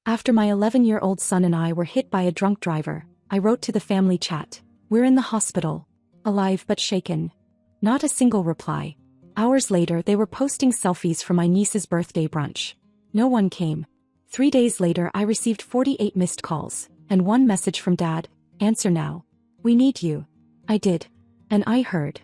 After my 11-year-old son and I were hit by a drunk driver, I wrote to the family chat. We're in the hospital. Alive but shaken. Not a single reply. Hours later they were posting selfies from my niece's birthday brunch. No one came. 3 days later I received 48 missed calls, and one message from Dad. Answer now. We need you. I did. And I heard.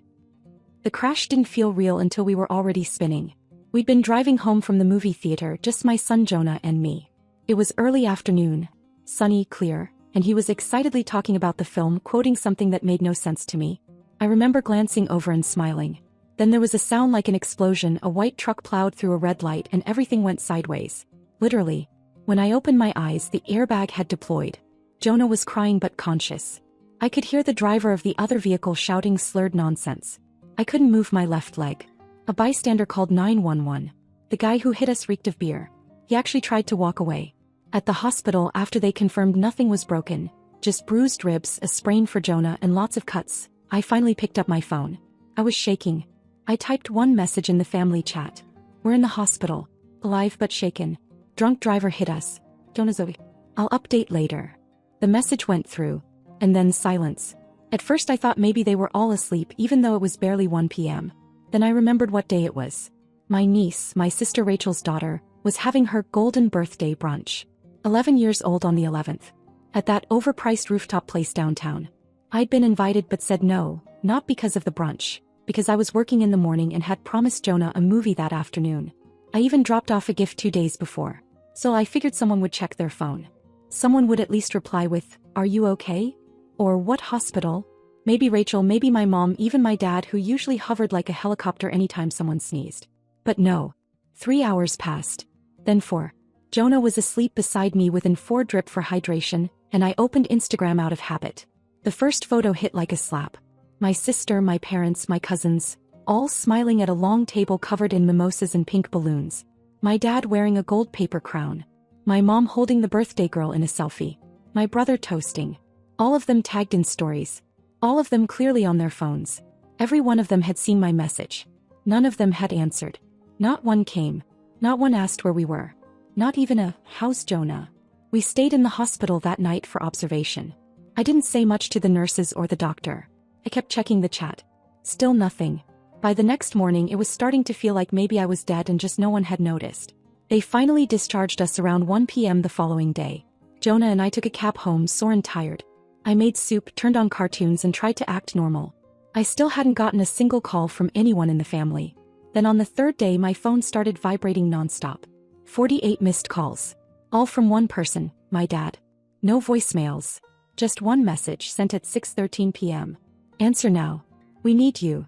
The crash didn't feel real until we were already spinning. We'd been driving home from the movie theater, just my son Jonah and me. It was early afternoon, sunny, clear, and he was excitedly talking about the film, quoting something that made no sense to me. I remember glancing over and smiling. Then there was a sound like an explosion. A white truck plowed through a red light and everything went sideways. Literally. When I opened my eyes, the airbag had deployed. Jonah was crying but conscious. I could hear the driver of the other vehicle shouting slurred nonsense. I couldn't move my left leg. A bystander called 911. The guy who hit us reeked of beer. He actually tried to walk away. At the hospital, after they confirmed nothing was broken, just bruised ribs, a sprain for Jonah, and lots of cuts, I finally picked up my phone. I was shaking. I typed one message in the family chat. We're in the hospital. Alive but shaken. Drunk driver hit us. Jonah's okay. I'll update later. The message went through. And then silence. At first I thought maybe they were all asleep even though it was barely 1 p.m. Then I remembered what day it was. My niece, my sister Rachel's daughter, was having her golden birthday brunch. 11 years old on the 11th. At that overpriced rooftop place downtown. I'd been invited but said no, not because of the brunch, because I was working in the morning and had promised Jonah a movie that afternoon. I even dropped off a gift 2 days before. So I figured someone would check their phone. Someone would at least reply with, "Are you okay?" Or "What hospital?" Maybe Rachel, maybe my mom, even my dad, who usually hovered like a helicopter anytime someone sneezed. But no. 3 hours passed. Then 4. Jonah was asleep beside me within 4 drip for hydration, and I opened Instagram out of habit. The first photo hit like a slap. My sister, my parents, my cousins, all smiling at a long table covered in mimosas and pink balloons. My dad wearing a gold paper crown. My mom holding the birthday girl in a selfie. My brother toasting. All of them tagged in stories. All of them clearly on their phones. Every one of them had seen my message. None of them had answered. Not one came. Not one asked where we were. Not even a, "How's Jonah?" We stayed in the hospital that night for observation. I didn't say much to the nurses or the doctor. I kept checking the chat. Still nothing. By the next morning it was starting to feel like maybe I was dead and just no one had noticed. They finally discharged us around 1 p.m. the following day. Jonah and I took a cab home, sore and tired. I made soup, turned on cartoons and tried to act normal. I still hadn't gotten a single call from anyone in the family. Then on the 3rd day my phone started vibrating nonstop. 48 missed calls. All from one person, my dad. No voicemails. Just one message sent at 6:13 p.m. Answer now. We need you.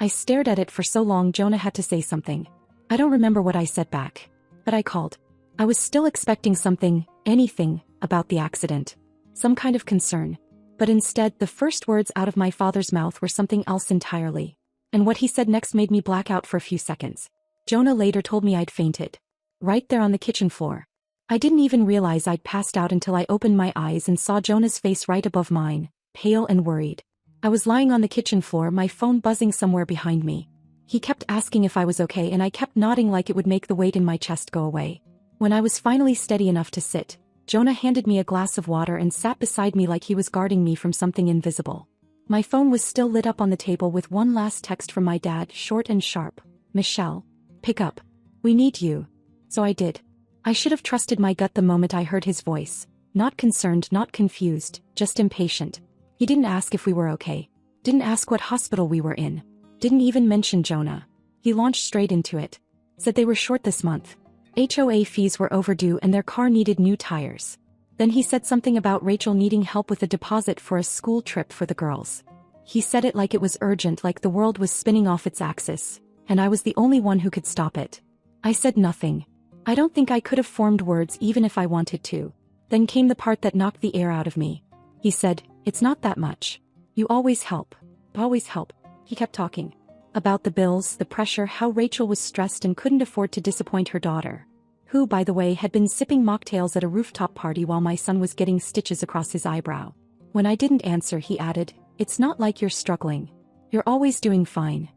I stared at it for so long Jonah had to say something. I don't remember what I said back. But I called. I was still expecting something, anything, about the accident. Some kind of concern. But instead the first words out of my father's mouth were something else entirely. And what he said next made me black out for a few seconds. Jonah later told me I'd fainted. Right there on the kitchen floor. I didn't even realize I'd passed out until I opened my eyes and saw Jonah's face right above mine, pale and worried. I was lying on the kitchen floor, my phone buzzing somewhere behind me. He kept asking if I was okay and I kept nodding like it would make the weight in my chest go away. When I was finally steady enough to sit, Jonah handed me a glass of water and sat beside me like he was guarding me from something invisible. My phone was still lit up on the table with one last text from my dad, short and sharp. "Michelle. Pick up. We need you." So I did. I should have trusted my gut the moment I heard his voice. Not concerned, not confused, just impatient. He didn't ask if we were okay. Didn't ask what hospital we were in. Didn't even mention Jonah. He launched straight into it. Said they were short this month. HOA fees were overdue and their car needed new tires. Then he said something about Rachel needing help with a deposit for a school trip for the girls. He said it like it was urgent, like the world was spinning off its axis, and I was the only one who could stop it. I said nothing. I don't think I could have formed words even if I wanted to. Then came the part that knocked the air out of me. He said, "It's not that much. You always help. Always help." He kept talking. About the bills, the pressure, how Rachel was stressed and couldn't afford to disappoint her daughter. Who, by the way, had been sipping mocktails at a rooftop party while my son was getting stitches across his eyebrow. When I didn't answer, he added, "It's not like you're struggling. You're always doing fine."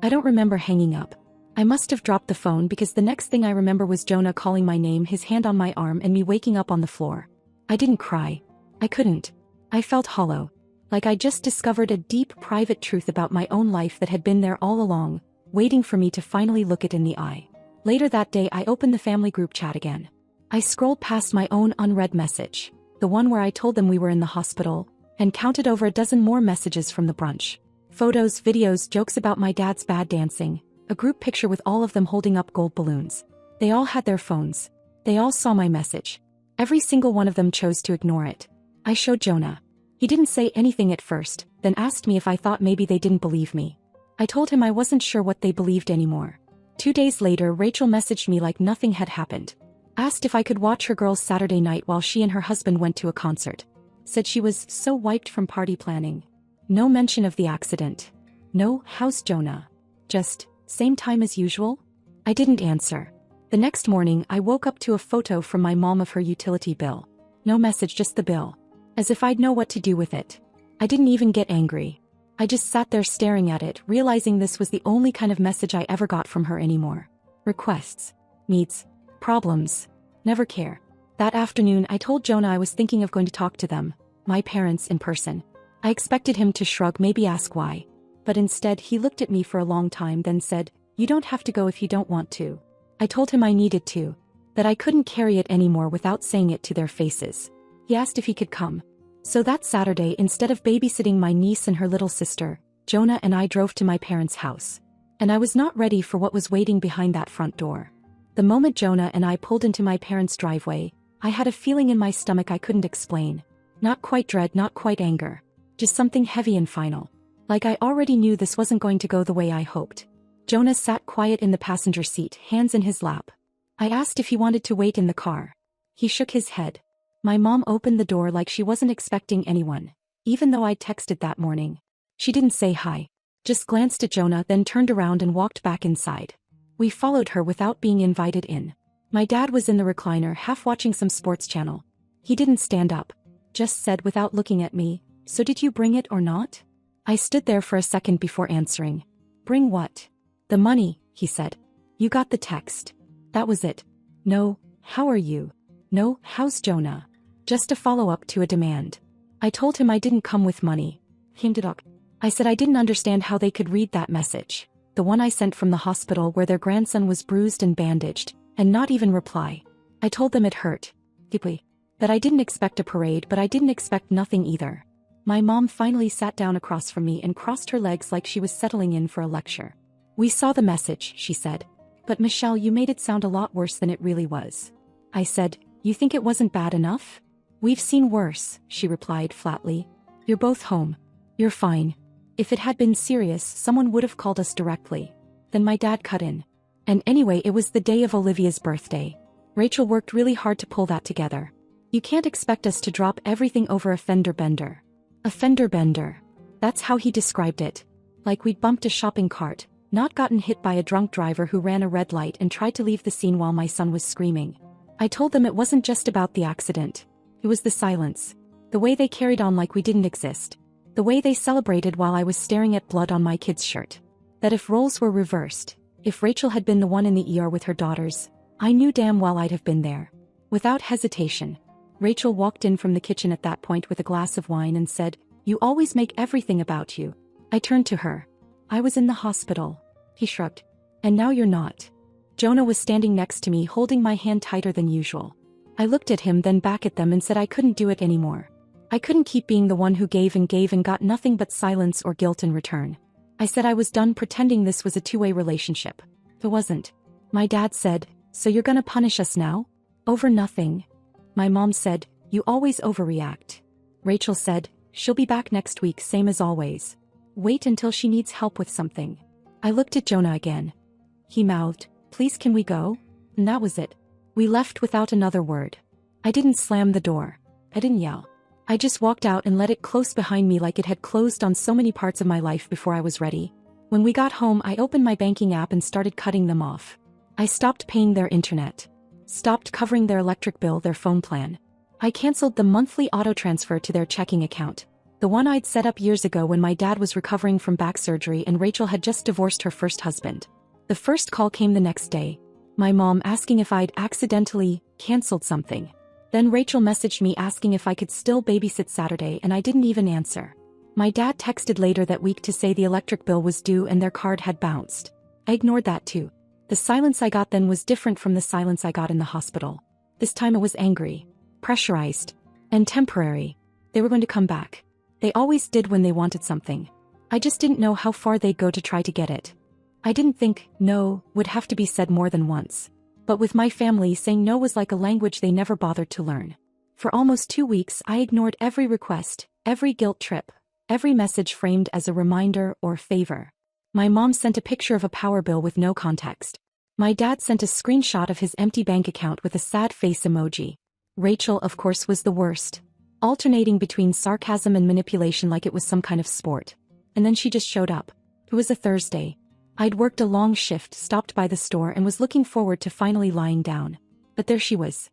I don't remember hanging up. I must have dropped the phone because the next thing I remember was Jonah calling my name, his hand on my arm, and me waking up on the floor. I didn't cry. I couldn't. I felt hollow. Like I just discovered a deep, private truth about my own life that had been there all along, waiting for me to finally look it in the eye. Later that day, I opened the family group chat again. I scrolled past my own unread message, the one where I told them we were in the hospital, and counted over a dozen more messages from the brunch. Photos, videos, jokes about my dad's bad dancing, a group picture with all of them holding up gold balloons. They all had their phones. They all saw my message. Every single one of them chose to ignore it. I showed Jonah. He didn't say anything at first, then asked me if I thought maybe they didn't believe me. I told him I wasn't sure what they believed anymore. 2 days later, Rachel messaged me like nothing had happened. Asked if I could watch her girls Saturday night while she and her husband went to a concert. Said she was so wiped from party planning. No mention of the accident. No, how's Jonah? Just, same time as usual? I didn't answer. The next morning, I woke up to a photo from my mom of her utility bill. No message, just the bill. As if I'd know what to do with it. I didn't even get angry. I just sat there staring at it, realizing this was the only kind of message I ever got from her anymore. Requests. Needs. Problems. Never care. That afternoon, I told Jonah I was thinking of going to talk to them, my parents, in person. I expected him to shrug, maybe ask why. But instead, he looked at me for a long time, then said, "You don't have to go if you don't want to." I told him I needed to. That I couldn't carry it anymore without saying it to their faces. He asked if he could come. So that Saturday, instead of babysitting my niece and her little sister, Jonah and I drove to my parents' house. And I was not ready for what was waiting behind that front door. The moment Jonah and I pulled into my parents' driveway, I had a feeling in my stomach I couldn't explain. Not quite dread, not quite anger. Just something heavy and final. Like I already knew this wasn't going to go the way I hoped. Jonah sat quiet in the passenger seat, hands in his lap. I asked if he wanted to wait in the car. He shook his head. My mom opened the door like she wasn't expecting anyone, even though I'd texted that morning. She didn't say hi. Just glanced at Jonah, then turned around and walked back inside. We followed her without being invited in. My dad was in the recliner, half watching some sports channel. He didn't stand up. Just said without looking at me, "So did you bring it or not?" I stood there for a second before answering. "Bring what?" "The money," he said. "You got the text." That was it. No, "How are you?" No, "How's Jonah?" Just a follow-up to a demand. I told him I didn't come with money. I said I didn't understand how they could read that message, the one I sent from the hospital where their grandson was bruised and bandaged, and not even reply. I told them it hurt. Deeply. That I didn't expect a parade, but I didn't expect nothing either. My mom finally sat down across from me and crossed her legs like she was settling in for a lecture. "We saw the message," she said. "But Michelle, you made it sound a lot worse than it really was." I said, "You think it wasn't bad enough?" "We've seen worse," she replied flatly. "You're both home. You're fine. If it had been serious, someone would have called us directly." Then my dad cut in. "And anyway, it was the day of Olivia's birthday. Rachel worked really hard to pull that together. You can't expect us to drop everything over a fender bender." A fender bender. That's how he described it. Like we'd bumped a shopping cart, not gotten hit by a drunk driver who ran a red light and tried to leave the scene while my son was screaming. I told them it wasn't just about the accident. It was the silence. The way they carried on like we didn't exist. The way they celebrated while I was staring at blood on my kid's shirt. That if roles were reversed, if Rachel had been the one in the ER with her daughters, I knew damn well I'd have been there. Without hesitation, Rachel walked in from the kitchen at that point with a glass of wine and said, "You always make everything about you." I turned to her. "I was in the hospital." He shrugged. "And now you're not." Jonah was standing next to me, holding my hand tighter than usual. I looked at him, then back at them, and said I couldn't do it anymore. I couldn't keep being the one who gave and got nothing but silence or guilt in return. I said I was done pretending this was a two-way relationship. It wasn't. My dad said, "So you're gonna punish us now? Over nothing?" My mom said, "You always overreact." Rachel said, "She'll be back next week, same as always. Wait until she needs help with something." I looked at Jonah again. He mouthed, "Please, can we go?" And that was it. We left without another word. I didn't slam the door. I didn't yell. I just walked out and let it close behind me like it had closed on so many parts of my life before I was ready. When we got home, I opened my banking app and started cutting them off. I stopped paying their internet. Stopped covering their electric bill, their phone plan. I canceled the monthly auto transfer to their checking account. The one I'd set up years ago when my dad was recovering from back surgery and Rachel had just divorced her first husband. The first call came the next day. My mom asking if I'd accidentally canceled something. Then Rachel messaged me asking if I could still babysit Saturday, and I didn't even answer. My dad texted later that week to say the electric bill was due and their card had bounced. I ignored that too. The silence I got then was different from the silence I got in the hospital. This time it was angry, pressurized, and temporary. They were going to come back. They always did when they wanted something. I just didn't know how far they'd go to try to get it. I didn't think no would have to be said more than once. But with my family, saying no was like a language they never bothered to learn. For almost 2 weeks, I ignored every request, every guilt trip, every message framed as a reminder or favor. My mom sent a picture of a power bill with no context. My dad sent a screenshot of his empty bank account with a sad face emoji. Rachel, of course, was the worst, alternating between sarcasm and manipulation like it was some kind of sport. And then she just showed up. It was a Thursday. I'd worked a long shift, stopped by the store, and was looking forward to finally lying down. But there she was,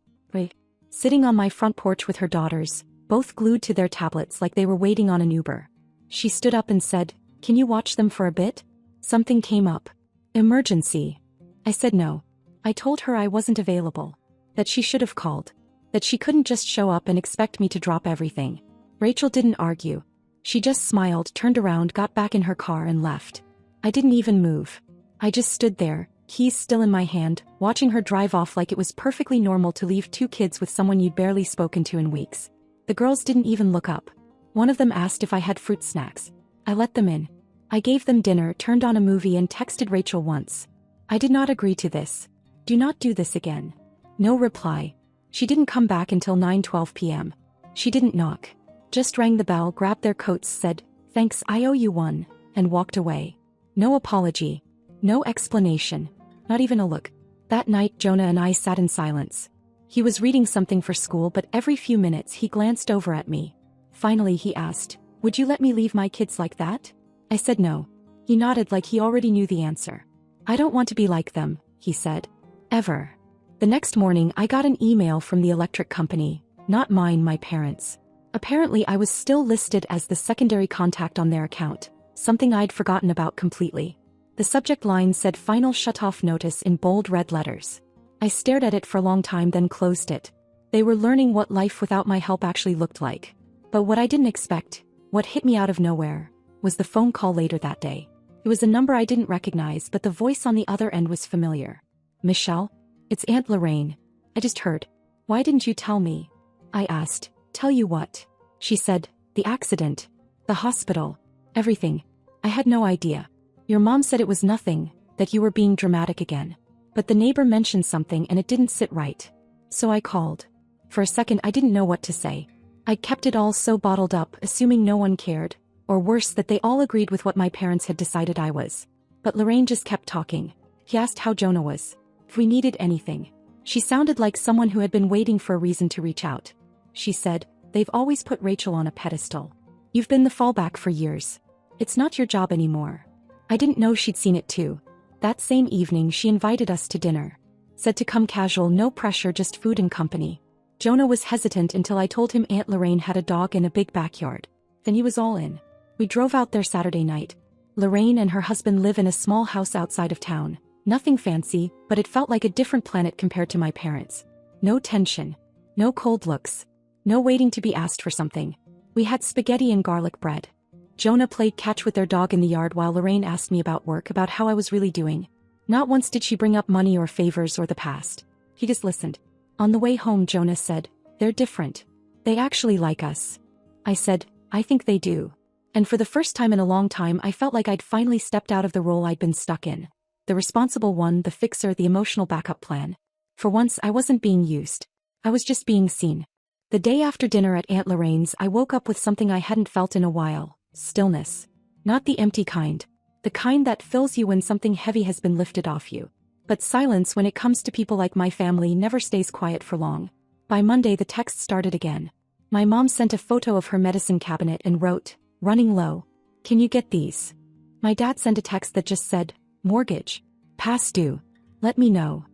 sitting on my front porch with her daughters, both glued to their tablets like they were waiting on an Uber. She stood up and said, "Can you watch them for a bit? Something came up. Emergency." I said no. I told her I wasn't available. That she should have called. That she couldn't just show up and expect me to drop everything. Rachel didn't argue. She just smiled, turned around, got back in her car and left. I didn't even move. I just stood there, keys still in my hand, watching her drive off like it was perfectly normal to leave 2 kids with someone you'd barely spoken to in weeks. The girls didn't even look up. One of them asked if I had fruit snacks. I let them in. I gave them dinner, turned on a movie, and texted Rachel once. I did not agree to this. Do not do this again. No reply. She didn't come back until 9:12 p.m. She didn't knock. Just rang the bell, grabbed their coats, said, "Thanks, I owe you one," and walked away. No apology. No explanation. Not even a look. That night, Jonah and I sat in silence. He was reading something for school, but every few minutes he glanced over at me. Finally he asked, "Would you let me leave my kids like that?" I said no. He nodded like he already knew the answer. "I don't want to be like them," he said. Ever. The next morning I got an email from the electric company, not mine, my parents'. Apparently I was still listed as the secondary contact on their account, something I'd forgotten about completely. The subject line said "Final Shutoff Notice" in bold red letters. I stared at it for a long time, then closed it. They were learning what life without my help actually looked like. But what I didn't expect, what hit me out of nowhere, was the phone call later that day. It was a number I didn't recognize, but the voice on the other end was familiar. "Michelle? It's Aunt Lorraine. I just heard. Why didn't you tell me?" I asked. "Tell you what?" She said, "The accident. The hospital. Everything. I had no idea. Your mom said it was nothing, that you were being dramatic again. But the neighbor mentioned something and it didn't sit right. So I called." For a second I didn't know what to say. I kept it all so bottled up, assuming no one cared, or worse, that they all agreed with what my parents had decided I was. But Lorraine just kept talking. He asked how Jonah was. If we needed anything. She sounded like someone who had been waiting for a reason to reach out. She said, "They've always put Rachel on a pedestal. You've been the fallback for years. It's not your job anymore." I didn't know she'd seen it too. That same evening she invited us to dinner. Said to come casual, no pressure, just food and company. Jonah was hesitant until I told him Aunt Lorraine had a dog in a big backyard. Then he was all in. We drove out there Saturday night. Lorraine and her husband live in a small house outside of town. Nothing fancy, but it felt like a different planet compared to my parents. No tension. No cold looks. No waiting to be asked for something. We had spaghetti and garlic bread. Jonah played catch with their dog in the yard while Lorraine asked me about work, about how I was really doing. Not once did she bring up money or favors or the past. He just listened. On the way home, Jonah said, "They're different. They actually like us." I said, "I think they do." And for the first time in a long time I felt like I'd finally stepped out of the role I'd been stuck in. The responsible one, the fixer, the emotional backup plan. For once I wasn't being used. I was just being seen. The day after dinner at Aunt Lorraine's I woke up with something I hadn't felt in a while. Stillness. Not the empty kind. The kind that fills you when something heavy has been lifted off you. But silence when it comes to people like my family never stays quiet for long. By Monday the texts started again. My mom sent a photo of her medicine cabinet and wrote, "Running low. Can you get these?" My dad sent a text that just said, "Mortgage. Past due. Let me know."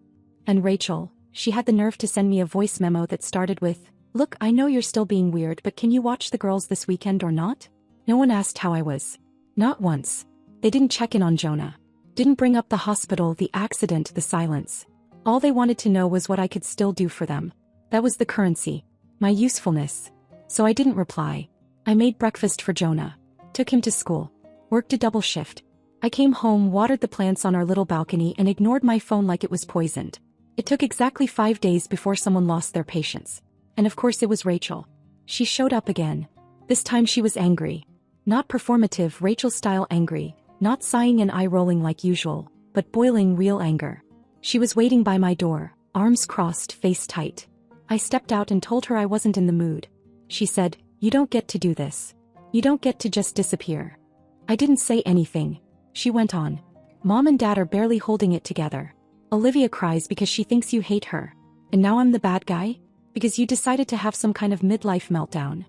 And Rachel, she had the nerve to send me a voice memo that started with, "Look, I know you're still being weird, but can you watch the girls this weekend or not?" No one asked how I was. Not once. They didn't check in on Jonah. Didn't bring up the hospital, the accident, the silence. All they wanted to know was what I could still do for them. That was the currency. My usefulness. So I didn't reply. I made breakfast for Jonah. Took him to school. Worked a double shift. I came home, watered the plants on our little balcony, and ignored my phone like it was poisoned. It took exactly 5 days before someone lost their patience. And of course it was Rachel. She showed up again. This time she was angry. Not performative Rachel-style angry, not sighing and eye-rolling like usual, but boiling real anger. She was waiting by my door, arms crossed, face tight. I stepped out and told her I wasn't in the mood. She said, "You don't get to do this. You don't get to just disappear." I didn't say anything. She went on. "Mom and Dad are barely holding it together. Olivia cries because she thinks you hate her. And now I'm the bad guy? Because you decided to have some kind of midlife meltdown."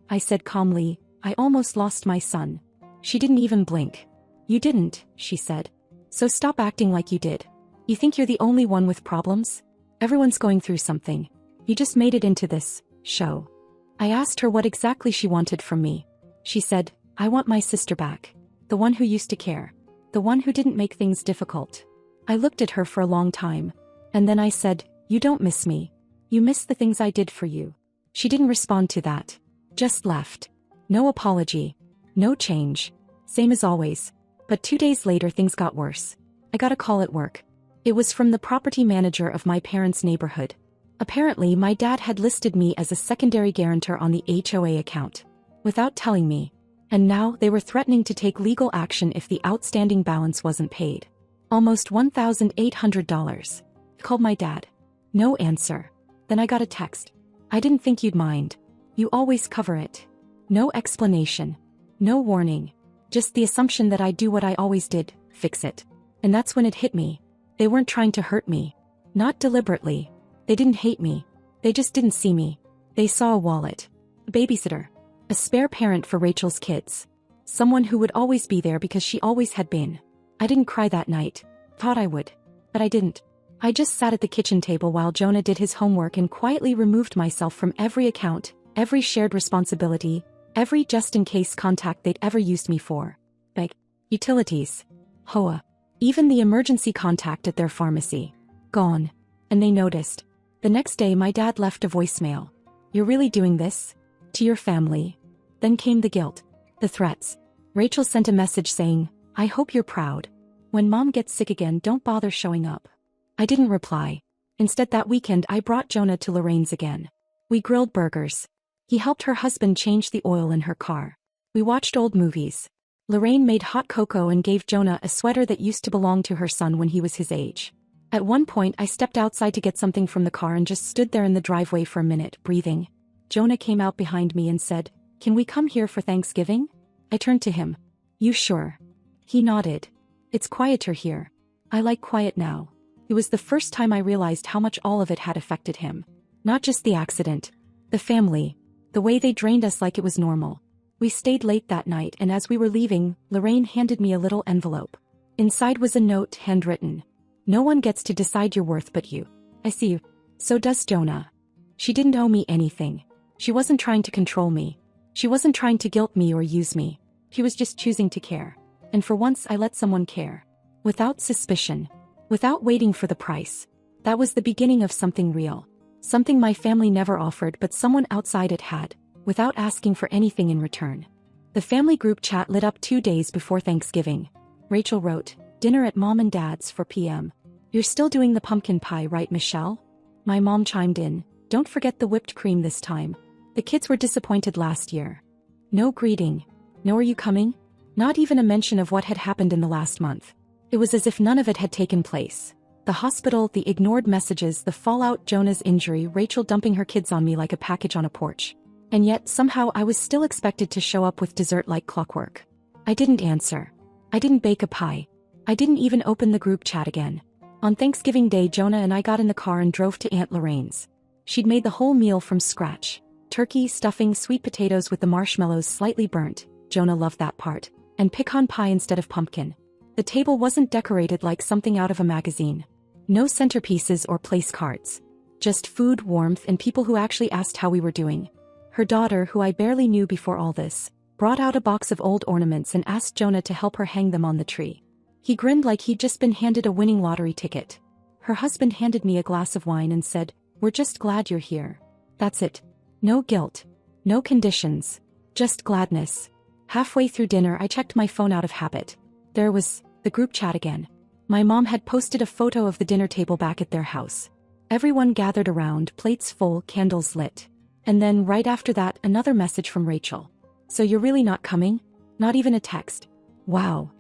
I said calmly, "I almost lost my son." She didn't even blink. "You didn't," she said. "So stop acting like you did. You think you're the only one with problems? Everyone's going through something. You just made it into this show." I asked her what exactly she wanted from me. She said, "I want my sister back. The one who used to care. The one who didn't make things difficult." I looked at her for a long time. And then I said, "You don't miss me. You miss the things I did for you." She didn't respond to that. Just left. No apology. No change. Same as always. But 2 days later things got worse. I got a call at work. It was from the property manager of my parents' neighborhood. Apparently my dad had listed me as a secondary guarantor on the HOA account. Without telling me. And now they were threatening to take legal action if the outstanding balance wasn't paid. Almost $1,800. I called my dad. No answer. Then I got a text. "I didn't think you'd mind. You always cover it." No explanation. No warning. Just the assumption that I'd do what I always did, fix it. And that's when it hit me. They weren't trying to hurt me. Not deliberately. They didn't hate me. They just didn't see me. They saw a wallet. A babysitter. A spare parent for Rachel's kids. Someone who would always be there because she always had been. I didn't cry that night. Thought I would. But I didn't. I just sat at the kitchen table while Jonah did his homework and quietly removed myself from every account, every shared responsibility, every just-in-case contact they'd ever used me for. Like, utilities. HOA. Even the emergency contact at their pharmacy. Gone. And they noticed. The next day my dad left a voicemail. "You're really doing this? To your family?" Then came the guilt. The threats. Rachel sent a message saying, "I hope you're proud. When Mom gets sick again, don't bother showing up." I didn't reply. Instead that weekend I brought Jonah to Lorraine's again. We grilled burgers. He helped her husband change the oil in her car. We watched old movies. Lorraine made hot cocoa and gave Jonah a sweater that used to belong to her son when he was his age. At one point I stepped outside to get something from the car and just stood there in the driveway for a minute, breathing. Jonah came out behind me and said, "Can we come here for Thanksgiving?" I turned to him. "You sure?" He nodded. "It's quieter here. I like quiet now." It was the first time I realized how much all of it had affected him. Not just the accident. The family. The way they drained us like it was normal. We stayed late that night and as we were leaving, Lorraine handed me a little envelope. Inside was a note, handwritten. "No one gets to decide your worth but you. I see you. So does Jonah." She didn't owe me anything. She wasn't trying to control me. She wasn't trying to guilt me or use me. She was just choosing to care. And for once I let someone care. Without suspicion. Without waiting for the price. That was the beginning of something real. Something my family never offered but someone outside it had, without asking for anything in return. The family group chat lit up 2 days before Thanksgiving. Rachel wrote, "Dinner at Mom and Dad's 4 p.m. You're still doing the pumpkin pie, right, Michelle?" My mom chimed in, "Don't forget the whipped cream this time. The kids were disappointed last year." No greeting. No "are you coming?" Not even a mention of what had happened in the last month. It was as if none of it had taken place. The hospital, the ignored messages, the fallout, Jonah's injury, Rachel dumping her kids on me like a package on a porch. And yet, somehow I was still expected to show up with dessert like clockwork. I didn't answer. I didn't bake a pie. I didn't even open the group chat again. On Thanksgiving Day, Jonah and I got in the car and drove to Aunt Lorraine's. She'd made the whole meal from scratch. Turkey, stuffing, sweet potatoes with the marshmallows slightly burnt. Jonah loved that part. And pecan pie instead of pumpkin. The table wasn't decorated like something out of a magazine. No centerpieces or place cards. Just food, warmth, and people who actually asked how we were doing. Her daughter, who I barely knew before all this, brought out a box of old ornaments and asked Jonah to help her hang them on the tree. He grinned like he'd just been handed a winning lottery ticket. Her husband handed me a glass of wine and said, "We're just glad you're here." That's it. No guilt. No conditions. Just gladness. Halfway through dinner I checked my phone out of habit. There was the group chat again. My mom had posted a photo of the dinner table back at their house. Everyone gathered around, plates full, candles lit. And then right after that, another message from Rachel. "So you're really not coming? Not even a text? Wow."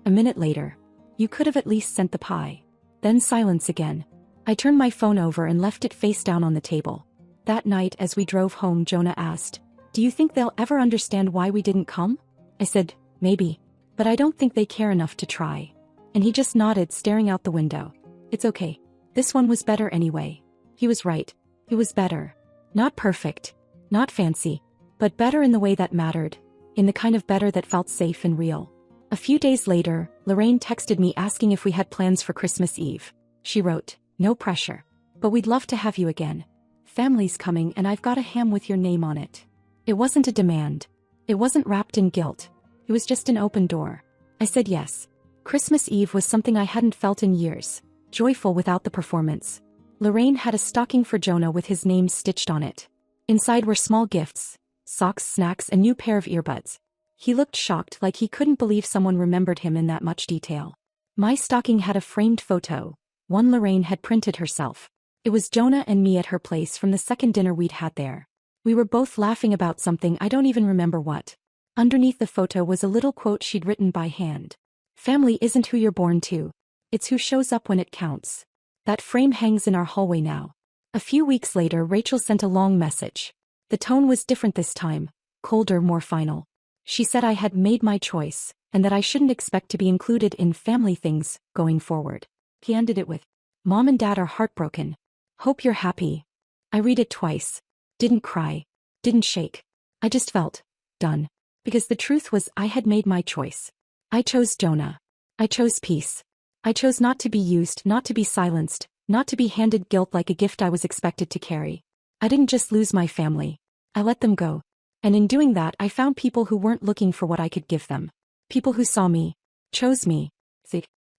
A minute later. "You could have at least sent the pie." Then silence again. I turned my phone over and left it face down on the table. That night as we drove home, Jonah asked, "Do you think they'll ever understand why we didn't come?" I said, "Maybe. But I don't think they care enough to try." And he just nodded, staring out the window. "It's okay. This one was better anyway." He was right. It was better. Not perfect. Not fancy. But better in the way that mattered. In the kind of better that felt safe and real. A few days later, Lorraine texted me asking if we had plans for Christmas Eve. She wrote, "No pressure. But we'd love to have you again. Family's coming and I've got a ham with your name on it." It wasn't a demand. It wasn't wrapped in guilt. It was just an open door. I said yes. Christmas Eve was something I hadn't felt in years. Joyful without the performance. Lorraine had a stocking for Jonah with his name stitched on it. Inside were small gifts, socks, snacks, and a new pair of earbuds. He looked shocked, like he couldn't believe someone remembered him in that much detail. My stocking had a framed photo, one Lorraine had printed herself. It was Jonah and me at her place from the second dinner we'd had there. We were both laughing about something, I don't even remember what. Underneath the photo was a little quote she'd written by hand. "Family isn't who you're born to. It's who shows up when it counts." That frame hangs in our hallway now. A few weeks later, Rachel sent a long message. The tone was different this time, colder, more final. She said I had made my choice, and that I shouldn't expect to be included in family things going forward. He ended it with, "Mom and Dad are heartbroken. Hope you're happy." I read it twice. Didn't cry. Didn't shake. I just felt done. Because the truth was I had made my choice. I chose Jonah. I chose peace. I chose not to be used, not to be silenced, not to be handed guilt like a gift I was expected to carry. I didn't just lose my family. I let them go. And in doing that, I found people who weren't looking for what I could give them. People who saw me, chose me.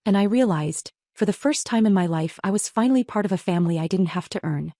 And I realized, for the first time in my life, I was finally part of a family I didn't have to earn.